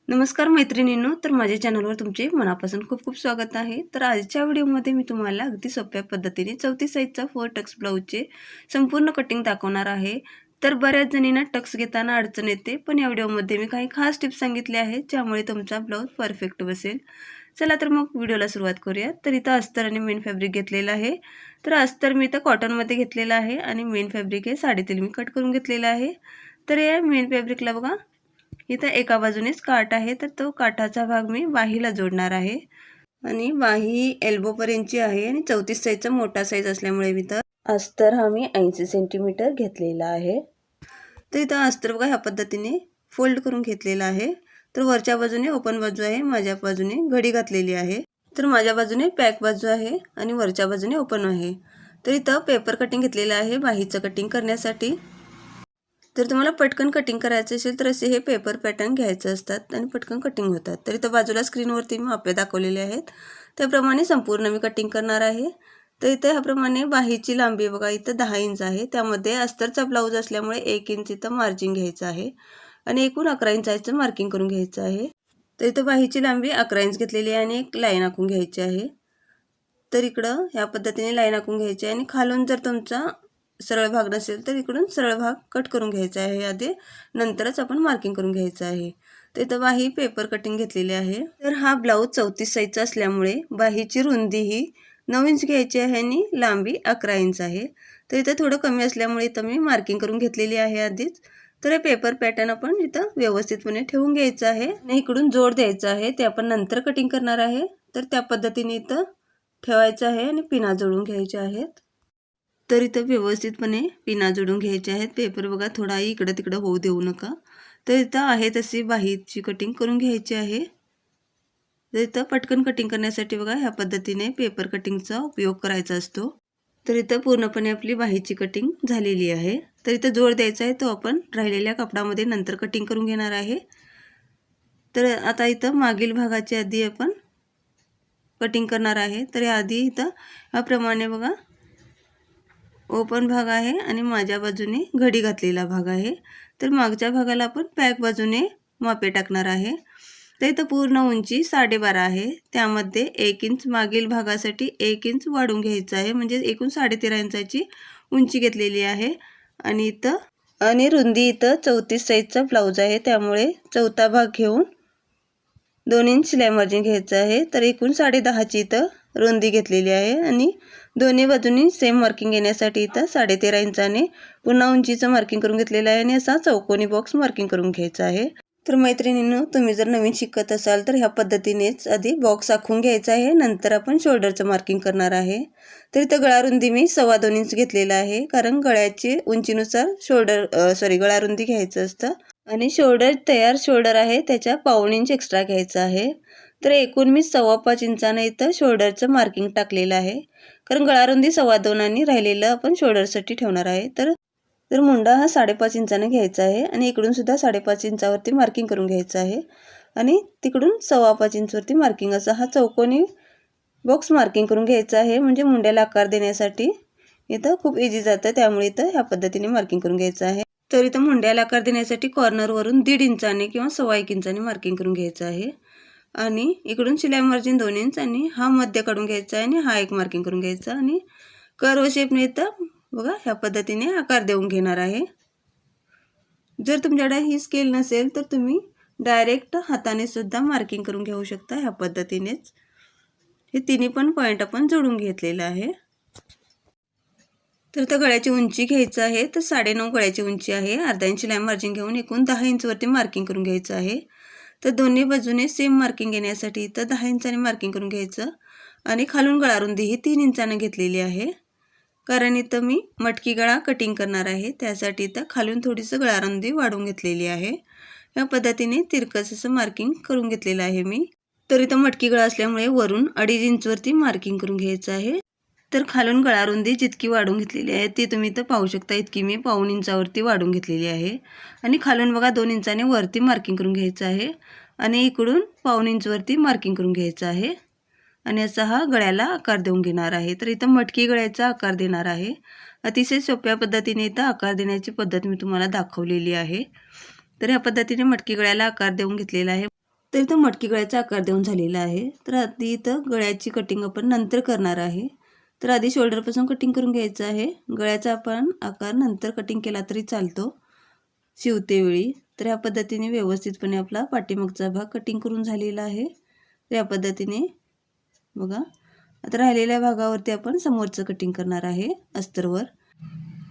नमस्कार मैत्रिणींनो, तर माझ्या चॅनलवर तुमचे मनापासून खूप खूप स्वागत आहे। तर आजच्या व्हिडिओमध्ये मी तुम्हाला अगदी सोप्या पद्धतीने 34 साईजचा 4 टक्स ब्लाऊजचे संपूर्ण कटिंग दाखवणार आहे। तर बऱ्याच जणींना टक्स घेताना अडचण येते, पण या व्हिडिओमध्ये मी काही खास टिप्स सांगितले आहेत ज्यामुळे तुमचा ब्लाऊज परफेक्ट बसेल। चला तर मग व्हिडिओला सुरुवात करूया। तर इथं अस्तर आणि मेन फॅब्रिक घेतलेलं आहे। तर अस्तर मी इथं कॉटनमध्ये घेतलेलं आहे आणि मेन फॅब्रिक हे साडीतील मी कट करून घेतलेलं आहे। तर या मेन फॅब्रिकला बघा इथं एका बाजूनेच काठ आहे, तर तो काठाचा भाग मी बाहीला जोडणार आहे आणि बाही एल्बो पर्यंतची आहे आणि 34 साईजचा मोठा साईज असल्यामुळे इथं अस्तर हा मी 80 सेंटीमीटर घेतलेला आहे। तर इथं अस्तर बघा ह्या पद्धतीने फोल्ड करून घेतलेला आहे। तर वरच्या बाजूने ओपन बाजू आहे, माझ्या बाजूने घडी घातलेली आहे। तर माझ्या बाजूने पॅक बाजू आहे आणि वरच्या बाजूने ओपन आहे। तर इथं पेपर कटिंग घेतलेलं आहे बाहीचं कटिंग करण्यासाठी। जर तुम्हाला पटकन कटिंग करायचं असेल तर असे हे पेपर पॅटर्न घ्यायचे असतात आणि पटकन कटिंग होतात। तर इथं बाजूला स्क्रीनवरती मी मापे दाखवलेले आहेत, त्याप्रमाणे संपूर्ण मी कटिंग करणार आहे। तर इथे ह्याप्रमाणे बाहीची लांबी बघा इथं 10 इंच आहे, त्यामध्ये अस्तरचा ब्लाऊज असल्यामुळे 1 इंच इथं मार्जिन घ्यायचं आहे आणि एकूण 11 इंचाचं मार्किंग करून घ्यायचं आहे। तर इथं बाहीची लांबी 11 इंच घेतलेली आहे आणि एक लाईन आखून घ्यायची आहे। तर इकडं ह्या पद्धतीने लाईन आखून घ्यायची आणि खालून जर तुमचा सरळ भाग नसेल तर इकडून सरळ भाग कट करून घ्यायचा आहे आधी, नंतरच आपण मार्किंग करून घ्यायचं आहे। तर इथं बाही पेपर कटिंग घेतलेली आहे। तर हा ब्लाऊज 34 साईजचा असल्यामुळे बाहीची रुंदी ही 9 इंच घ्यायची आहे आणि लांबी 11 इंच आहे। तर इथं थोडं कमी असल्यामुळे इथं मी मार्किंग करून घेतलेली आहे आधीच। तर हे पेपर पॅटर्न आपण इथं व्यवस्थितपणे ठेवून घ्यायचं आहे आणि इकडून जोड द्यायचा आहे, ते आपण नंतर कटिंग करणार आहे। तर त्या पद्धतीने इथं ठेवायचं आहे आणि पिना जोडून घ्यायच्या आहेत। तर इथं व्यवस्थितपणे पिना जोडून घ्यायचे आहेत। पेपर बघा थोडाही इकडं तिकडं होऊ देऊ नका। तर इथं आहे तशी बाहीची कटिंग करून घ्यायची आहे। तर इथं पटकन कटिंग करण्यासाठी बघा ह्या पद्धतीने पेपर कटिंगचा उपयोग करायचा असतो। तर इथं पूर्णपणे आपली बाहीची कटिंग झालेली आहे। तर इथं जोड द्यायचा आहे, तो आपण राहिलेल्या कापडामध्ये नंतर कटिंग करून घेणार आहे। तर आता इथं मागील भागाची आधी आपण कटिंग करणार आहे। तर आधी इथं ह्याप्रमाणे बघा ओपन भाग आहे आणि माझ्या बाजूने घडी घातलेला भाग आहे। तर मागच्या भागाला आपण पॅक बाजूने मापे टाकणार आहे। तर इथं पूर्ण उंची 12.5 आहे, त्यामध्ये 1 इंच मागील भागासाठी 1 इंच वाढवून घ्यायचं आहे, म्हणजे एकूण 13.5 इंचाची उंची घेतलेली आहे। आणि इथं रुंदी इथं 34 साईजचा ब्लाऊज आहे, त्यामुळे चौथा भाग घेऊन 2 इंच शिलाई मार्जिन घ्यायचं आहे। तर एकूण 10.5ची इथं रुंदी घेतलेली आहे आणि दोन्ही बाजूंनी सेम मार्किंग येण्यासाठी इथं 13.5 इंचाने पुन्हा उंचीचं मार्किंग करून घेतलेलं आहे आणि असा चौकोनी बॉक्स मार्किंग करून घ्यायचा आहे। तर मैत्रिणींनो, तुम्ही जर नवीन शिकत असाल तर ह्या पद्धतीनेच आधी बॉक्स आखून घ्यायचा आहे, नंतर आपण शोल्डरचं मार्किंग करणार आहे। तर इथं गळा रुंदी मी 2.25 इंच घेतलेला आहे, कारण गळ्याची उंचीनुसार गळा रुंदी घ्यायचं असतं आणि तयार शोल्डर आहे त्याच्या 1.25 इंच एक्स्ट्रा घ्यायचं आहे। तर एकूण मी 5.25 इंचाने इथं शोल्डरचं मार्किंग टाकलेलं आहे, कारण गळा रुंदी 2.25 आणि राहिलेलं आपण शोल्डरसाठी ठेवणार आहे। तर मुंडा हा 5.5 इंचाने घ्यायचा आहे आणि इकडून सुद्धा 5.5 इंचावरती मार्किंग करून घ्यायचं आहे आणि तिकडून 5.25 इंचवरती मार्किंग, असा हा चौकोनी बॉक्स मार्किंग करून घ्यायचा आहे, म्हणजे मुंड्याला आकार देण्यासाठी इथं खूप इझी जातं, त्यामुळे इथं ह्या पद्धतीने मार्किंग करून घ्यायचं आहे। तर इथं मुंड्याला आकार देण्यासाठी कॉर्नरवरून 1.5 इंचाने किंवा 1.25 इंचाने मार्किंग करून घ्यायचं आहे आणि इकडून शिलाई मार्जिन 2 इंच आणि हा मध्य काढून घ्यायचा आहे आणि हा एक मार्किंग करून घ्यायचा आणि कर्व शेपने इथं बघा ह्या पद्धतीने आकार देऊन घेणार आहे। जर तुमच्याकडे ही स्केल नसेल तर तुम्ही डायरेक्ट हाताने सुद्धा मार्किंग करून घेऊ शकता। ह्या पद्धतीनेच हे तिन्ही पण पॉईंट आपण जोडून घेतलेला आहे। तर इथं गळ्याची उंची घ्यायचं आहे, तर 9.5 गळ्याची उंची आहे। अर्धा इंच शिलाई मार्जिन घेऊन एकूण 10 इंचवरती मार्किंग करून घ्यायचं आहे। तर दोन्ही बाजूने सेम मार्किंग येण्यासाठी इथं 10 इंचाने मार्किंग करून घ्यायचं आणि खालून गळा रुंदी ही 3 इंचाने घेतलेली आहे, कारण इथं मी मटकी गळा कटिंग करणार आहे, त्यासाठी इथं खालून थोडीसं गळा रुंदी वाढवून घेतलेली आहे। या पद्धतीने तिरकस असं मार्किंग करून घेतलेलं आहे मी। तर इथं मटकी गळा असल्यामुळे वरून 2.5 इंचवरती मार्किंग करून घ्यायचं आहे। तर खालून गळा रुंदी जितकी वाढवून घेतलेली आहे ती तुम्ही इथं पाहू शकता, इतकी मी 1.25 इंचावरती वाढवून घेतलेली आहे आणि खालून बघा 2 इंचाने वरती मार्किंग करून घ्यायचं आहे आणि इकडून 1.25 इंचवरती मार्किंग करून घ्यायचं आहे आणि असा हा गळ्याला आकार देऊन घेणार आहे। तर इथं मटकी गळ्याचा आकार देणार आहे। अतिशय सोप्या पद्धतीने इथं आकार देण्याची पद्धत मी तुम्हाला दाखवलेली आहे। तर ह्या पद्धतीने मटकी गळ्याला आकार देऊन घेतलेला आहे। तर इथं मटकी गळ्याचा आकार देऊन झालेला आहे. तर आधी इथं गळ्याची कटिंग आपण नंतर करणार आहे. तर आधी शोल्डरपासून कटिंग करून घ्यायचं आहे. गळ्याचा आपण आकार नंतर कटिंग केला तरी चालतो शिवतेवेळी. तर ह्या पद्धतीने व्यवस्थितपणे आपला पाठीमागचा भाग कटिंग करून झालेला आहे. तर या पद्धतीने बघा, आता राहिलेल्या भागावरती आपण समोरचं कटिंग करणार आहे अस्तरवर.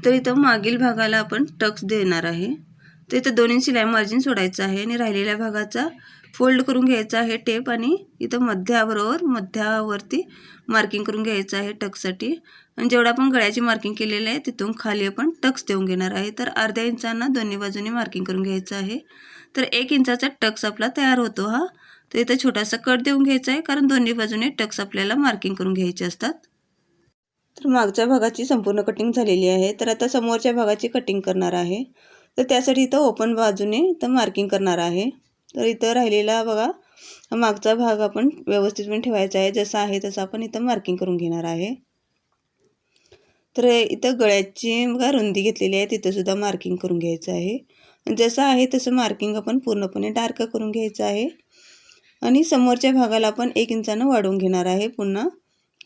तर इथं मागील भागाला आपण टक्स देणार आहे. तर इथं 2 इंच शिलाई मार्जिन सोडायचं आहे आणि राहिलेल्या भागाचा फोल्ड करून घ्यायचा आहे टेप आणि इथं मध्यावरती मार्किंग करून घ्यायचं आहे टक्ससाठी. आणि जेवढं आपण गळ्याची मार्किंग केलेलं आहे तिथून खाली आपण टक्स देऊन घेणार आहे. तर अर्ध्या इंचांना दोन्ही बाजूने मार्किंग करून घ्यायचं आहे. तर 1 इंचाचा टक्स आपला तयार होतो हा. तर इथं छोटासा कट देऊन घ्यायचा आहे, कारण दोन्ही बाजूने टक्स आपल्याला मार्किंग करून घ्यायचे असतात. तर मागच्या भागाची संपूर्ण कटिंग झालेली आहे. तर आता समोरच्या भागाची कटिंग करणार आहे. तर त्यासाठी इथं ओपन बाजूने इथं मार्किंग करणार आहे. तर इथं राहिलेला बघा मागचा भाग आपण व्यवस्थितपणे ठेवायचा आहे. जसा आहे तसं आपण इथं मार्किंग करून घेणार आहे. तर इथं गळ्याची बघा रुंदी घेतलेली आहे, तिथं सुद्धा मार्किंग करून घ्यायचं आहे. जसं आहे तसं मार्किंग आपण पूर्णपणे डार्क करून घ्यायचं आहे. आणि समोरच्या भागाला आपण 1 इंचानं वाढवून घेणार आहे पुन्हा,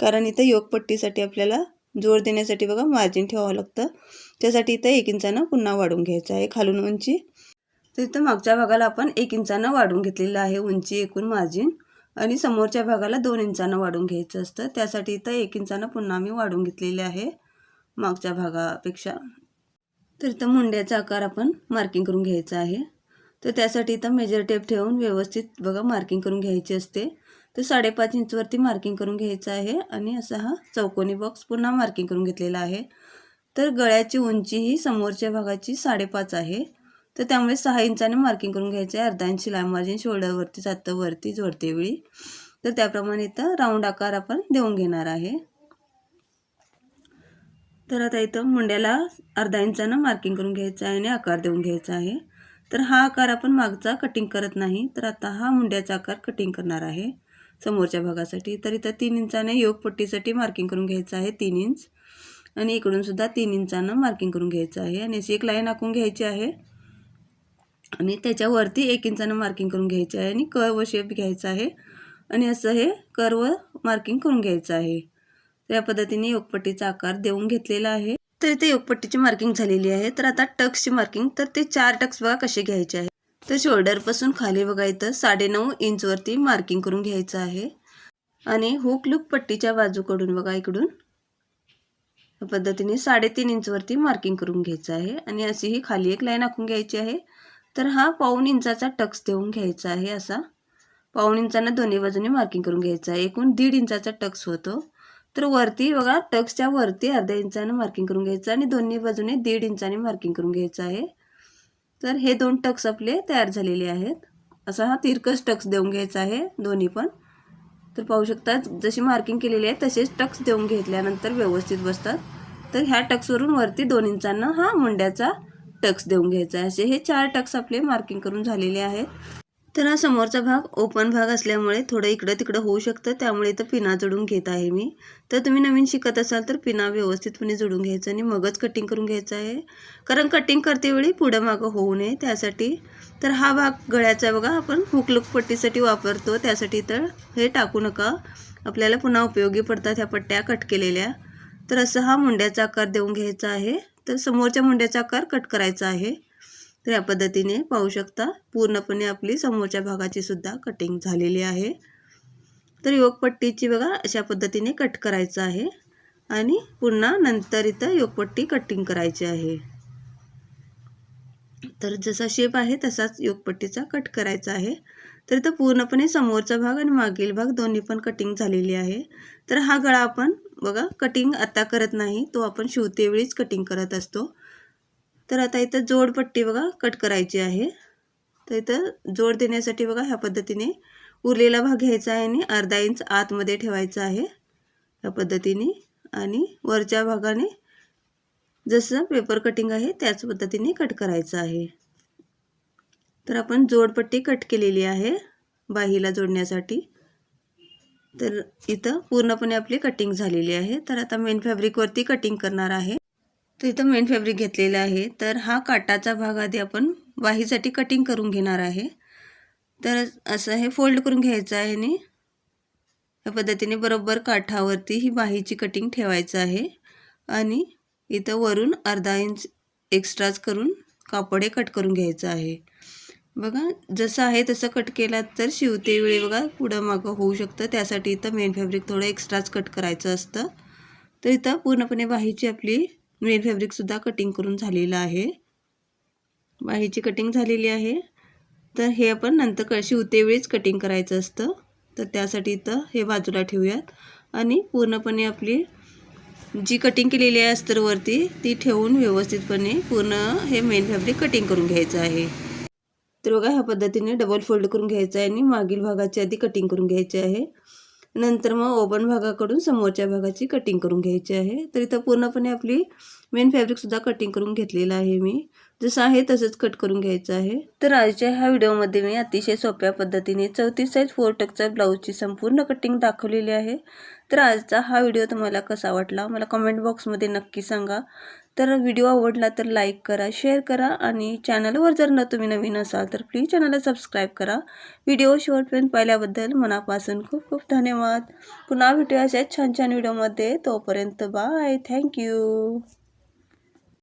कारण इथं योगपट्टीसाठी आपल्याला जोड देण्यासाठी बघा मार्जिन ठेवावं लागतं. त्यासाठी इथं 1 इंचानं पुन्हा वाढवून घ्यायचं आहे खालून उंची. तर इथं मागच्या भागाला आपण 1 इंचानं वाढवून घेतलेलं आहे उंची एकूण मार्जिन, आणि समोरच्या भागाला 2 इंचानं वाढवून घ्यायचं असतं. त्यासाठी इथं 1 इंचानं पुन्हा आम्ही वाढवून घेतलेले आहे मागच्या भागापेक्षा. तर इथं मुंड्याचा आकार आपण मार्किंग करून घ्यायचा आहे. तर त्यासाठी इथं मेजर टेप ठेवून व्यवस्थित बघा मार्किंग करून घ्यायची असते. तर 5.5 इंचवरती मार्किंग करून घ्यायचं आहे आणि असा हा चौकोनी बॉक्स पुन्हा मार्किंग करून घेतलेला आहे. तर गळ्याची उंची ही समोरच्या भागाची 5.5 आहे. तर त्यामुळे 6 इंचाने मार्किंग करून घ्यायचं आहे. अर्धा इंच शिलाई मार्जिन शोल्डरवरती जातं वरती जोडते वेळी. तर त्याप्रमाणे इथं राऊंड आकार आपण देऊन घेणार आहे. तर आता इथं मुंड्याला अर्धा इंचानं मार्किंग करून घ्यायचं आहे आणि आकार देऊन घ्यायचा आहे. तर हा आकार आपण मागचा कटिंग करत नाही, तर आता हा मुंड्याचा आकार कटिंग करणार आहे समोरच्या भागासाठी. तर इथं 3 इंचाने योगपट्टीसाठी मार्किंग करून घ्यायचं आहे 3 इंच, आणि इकडून सुद्धा 3 इंचानं मार्किंग करून घ्यायचं आहे. आणि अशी एक लाईन आखून घ्यायची आहे आणि त्याच्यावरती 1 इंचानं मार्किंग करून घ्यायची आहे आणि कर्व शेप घ्यायचा आहे आणि असं हे कर्व मार्किंग करून घ्यायचं आहे. तर या पद्धतीने योगपट्टीचा आकार देऊन घेतलेला आहे. तर इथे योगपट्टीची मार्किंग झालेली आहे. तर आता टक्सची मार्किंग, तर ते 4 टक्स बघा कसे घ्यायचे आहे. तर शोल्डरपासून खाली बघा इथं 9.5 इंचवरती मार्किंग करून घ्यायचं आहे आणि हुक लूप पट्टीच्या बाजूकडून बघा इकडून या पद्धतीने 3.5 इंचवरती मार्किंग करून घ्यायचं आहे आणि अशी ही खाली एक लाईन आखून घ्यायची आहे. तर हा 1.25 इंचाचा टक्स देऊन घ्यायचा आहे. असा 1.25 इंचानं दोन्ही बाजूने मार्किंग करून घ्यायचं आहे. एकूण 1.5 इंचाचा टक्स होतो. तर वरती बघा टक्सच्या वरती अर्ध्या इंचानं मार्किंग करून घ्यायचं आणि दोन्ही बाजूने 1.5 इंचाने मार्किंग करून घ्यायचं आहे. तर हे 2 टक्स आपले तयार झालेले आहेत. असा हा तिरकस टक्स देऊन घ्यायचा आहे दोन्ही पण. तर पाहू शकता जशी मार्किंग केलेली आहे तसेच टक्स देऊन घेतल्यानंतर व्यवस्थित बसतात. तर ह्या टक्सवरून वरती 2 इंचांना हा मुंड्याचा टक्स देऊन घ्यायचा आहे. असे हे 4 टक्स आपले मार्किंग करून झालेले आहेत. तर हा समोरचा भाग ओपन भाग असल्यामुळे थोडं इकडं तिकडं होऊ शकतं, त्यामुळे इथं पिना जोडून घेत आहे मी. तर तुम्ही नवीन शिकत असाल तर पिना व्यवस्थितपणे जोडून घ्यायचं आणि मगच कटिंग करून घ्यायचं आहे, कारण कटिंग करतेवेळी पुढं मागं होऊ नये त्यासाठी. तर हा भाग गळ्याचा बघा आपण हुक लूक पट्टीसाठी वापरतो, त्यासाठी तर हे टाकू नका, आपल्याला पुन्हा उपयोगी पडतात ह्या पट्ट्या कट केलेल्या. तर असं हा मुंड्याचा आकार देऊन घ्यायचा आहे. तर समोरच्या मुंड्याचा आकार कट करायचा आहे. तर या पद्धतीने पाहू शकता पूर्णपणे आपली समोरच्या भागाची सुद्धा कटिंग झालेली आहे. तर योगपट्टीची बघा अशा पद्धतीने कट करायचं आहे आणि पुन्हा नंतर इथं योगपट्टी कटिंग करायची आहे. तर जसा शेप आहे तसाच योगपट्टीचा कट करायचा आहे. तर इथं पूर्णपणे समोरचा भाग आणि मागील भाग दोन्ही पण कटिंग झालेली आहे. तर हा गळा आपण बघा कटिंग आता करत नाही, तो आपण शिवतेवेळीच कटिंग करत असतो. तर आता इथं जोडपट्टी बघा कट करायची आहे. तर इथं जोड देण्यासाठी बघा ह्या पद्धतीने उरलेला भाग घ्यायचा आहे आणि अर्धा इंच आतमध्ये ठेवायचा आहे ह्या पद्धतीने, आणि वरच्या भागाने जसं पेपर कटिंग आहे त्याच पद्धतीने कट करायचं आहे. तर आपण जोडपट्टी कट केलेली आहे बाहीला जोडण्यासाठी. तर इथं पूर्णपणे आपली कटिंग झालेली आहे. तर आता मेन फॅब्रिकवरती कटिंग करणार आहे. तर इथं मेन फॅब्रिक घेतलेलं आहे. तर हा काटाचा भाग आधी आपण बाहीसाठी कटिंग करून घेणार आहे. तर असं हे फोल्ड करून घ्यायचं आहे आणि या पद्धतीने बरोबर काठावरती ही बाहीची कटिंग ठेवायचं आहे आणि इथं वरून अर्धा इंच एक्स्ट्राच करून कापड हे कट करून घ्यायचं आहे। बघा जसं आहे तसं कट केला तर शिवते वेळी बघा पुढं मागं होऊ शकतं, त्यासाठी इथं मेन फॅब्रिक थोडं एक्स्ट्राच कट करायचं असतं। तर इथं पूर्णपणे बाहीची आपली मेन फॅब्रिकसुद्धा कटिंग करून झालेलं आहे, बाहीची कटिंग झालेली आहे। तर हे आपण नंतर शिवते वेळीच कटिंग करायचं असतं, तर त्यासाठी इथं हे बाजूला ठेवूयात आणि पूर्णपणे आपली जी कटिंग केलेली आहे अस्तरवरती ती ठेवून व्यवस्थितपणे पूर्ण हे मेन फॅब्रिक कटिंग करून घ्यायचं आहे। तर बघा ह्या पद्धतीने डबल फोल्ड करून घ्यायचं आहे आणि मागील भागाची आधी कटिंग करून घ्यायची आहे, नंतर मग ओपन भागाकडून समोरच्या भागाची कटिंग करून घ्यायची आहे। तर इथं पूर्णपणे आपली मेन फॅब्रिकसुद्धा कटिंग करून घेतलेलं आहे मी, जसं आहे तसंच कट करून घ्यायचं आहे। तर आजच्या ह्या व्हिडिओमध्ये मी अतिशय सोप्या पद्धतीने 34 साईज 4 टक्सच्या ब्लाऊजची संपूर्ण कटिंग दाखवलेली आहे। तर आजचा हा व्हिडिओ तुम्हाला कसा वाटला मला कमेंट बॉक्समध्ये नक्की सांगा। तर व्हिडिओ आवडला तर लाईक करा, शेअर करा आणि चॅनलवर जर तुम्ही नवीन असाल तर प्लीज चॅनलला सबस्क्राईब करा। व्हिडिओ शेवटपर्यंत पाहिल्याबद्दल मनापासून खूप खूप धन्यवाद। पुन्हा भेटूया अशाच छान छान व्हिडिओमध्ये, तोपर्यंत बाय, थँक्यू।